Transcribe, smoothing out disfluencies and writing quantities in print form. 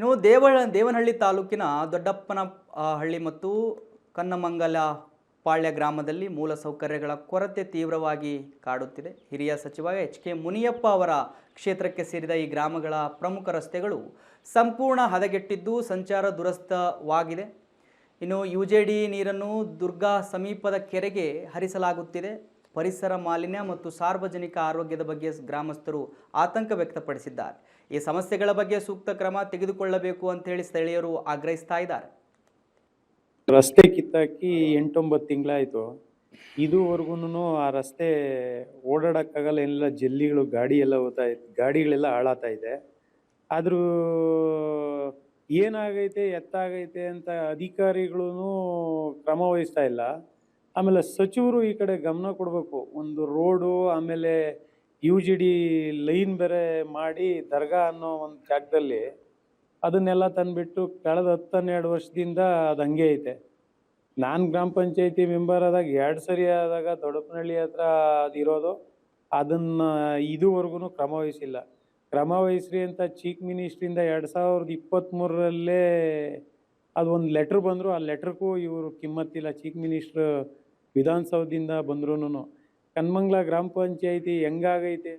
ಇನ್ನು ದೇವನಹಳ್ಳಿ ತಾಲೂಕಿನ ದೊಡ್ಡಪ್ಪನ ಹಳ್ಳಿ ಮತ್ತು ಕನ್ನಮಂಗಲ ಪಾಳ್ಯ ಗ್ರಾಮದಲ್ಲಿ ಮೂಲಸೌಕರ್ಯಗಳ ಕೊರತೆ ತೀವ್ರವಾಗಿ ಕಾಡುತ್ತಿದೆ. ಹಿರಿಯ ಸಚಿವ ಎಚ್.ಕೆ. ಮುನಿಯಪ್ಪ ಅವರ ಕ್ಷೇತ್ರಕ್ಕೆ ಸೇರಿದ ಈ ಗ್ರಾಮಗಳ ಪ್ರಮುಖ ರಸ್ತೆಗಳು ಸಂಪೂರ್ಣ ಹದಗೆಟ್ಟಿದ್ದು ಸಂಚಾರ ದುರಸ್ತವಾಗಿದೆ. ಇನ್ನು ಯುಜೆಡಿ ನೀರನ್ನು ದುರ್ಗಾ ಸಮೀಪದ ಕೆರೆಗೆ ಹರಿಸಲಾಗುತ್ತಿದೆ. ಪರಿಸರ ಮಾಲಿನ್ಯ ಮತ್ತು ಸಾರ್ವಜನಿಕ ಆರೋಗ್ಯದ ಬಗ್ಗೆ ಗ್ರಾಮಸ್ಥರು ಆತಂಕ ವ್ಯಕ್ತಪಡಿಸಿದ್ದಾರೆ. ಈ ಸಮಸ್ಯೆಗಳ ಬಗ್ಗೆ ಸೂಕ್ತ ಕ್ರಮ ತೆಗೆದುಕೊಳ್ಳಬೇಕು ಅಂತ ಹೇಳಿ ಸ್ಥಳೀಯರು ಆಗ್ರಹಿಸ್ತಾ ಇದ್ದಾರೆ. ರಸ್ತೆ ಕಿತ್ತಾಕಿ 8-9 ತಿಂಗಳಾಯಿತು. ಇದುವರೆಗೂ ಆ ರಸ್ತೆ ಓಡಾಡಕ್ಕಾಗಲ್ಲ. ಎಲ್ಲ ಜಲ್ಲಿಗಳು ಗಾಡಿ ಎಲ್ಲ ಗಾಡಿಗಳೆಲ್ಲ ಹಾಳಾಗ್ತಾ ಇದೆ. ಆದರೂ ಏನಾಗೈತೆ ಎತ್ತಾಗೈತೆ ಅಂತ ಅಧಿಕಾರಿಗಳು ಕ್ರಮ ವಹಿಸ್ತಾ ಇಲ್ಲ. ಆಮೇಲೆ ಸಚಿವರು ಈ ಕಡೆ ಗಮನ ಕೊಡಬೇಕು. ಒಂದು ರೋಡು, ಆಮೇಲೆ UGD ಲೈನ್ ಬೇರೆ ಮಾಡಿ ದರ್ಗಾ ಅನ್ನೋ ಒಂದು ಜಾಗದಲ್ಲಿ ಅದನ್ನೆಲ್ಲ ತಂದುಬಿಟ್ಟು ಕಳೆದ 10-12 ವರ್ಷದಿಂದ ಅದು ಹಂಗೆ ಐತೆ. ನಾನು ಗ್ರಾಮ ಪಂಚಾಯತಿ ಮೆಂಬರ್ ಆದಾಗ 2 ಸರಿ ಆದಾಗ ದೊಡ್ಡಪ್ಪನಹಳ್ಳಿ ಹತ್ರ ಅದಿರೋದು, ಅದನ್ನು ಇದುವರೆಗೂ ಕ್ರಮ ವಹಿಸಿಲ್ಲ. ಕ್ರಮ ವಹಿಸ್ರಿ ಅಂತ ಚೀಫ್ ಮಿನಿಸ್ಟ್ರಿಂದ 2023ರಲ್ಲೇ ಅದೊಂದು ಲೆಟ್ರ್ ಬಂದರು. ಆ ಲೆಟ್ರಿಗೂ ಇವರು ಕಿಮ್ಮತ್ತಿಲ್ಲ. ಚೀಫ್ ಮಿನಿಸ್ಟ್ರು ವಿಧಾನಸೌಧದಿಂದ ಬಂದ್ರೂ ಕನ್ನಮಂಗಲ ಗ್ರಾಮ ಪಂಚಾಯತಿ ಹೆಂಗಾಗೈತೆ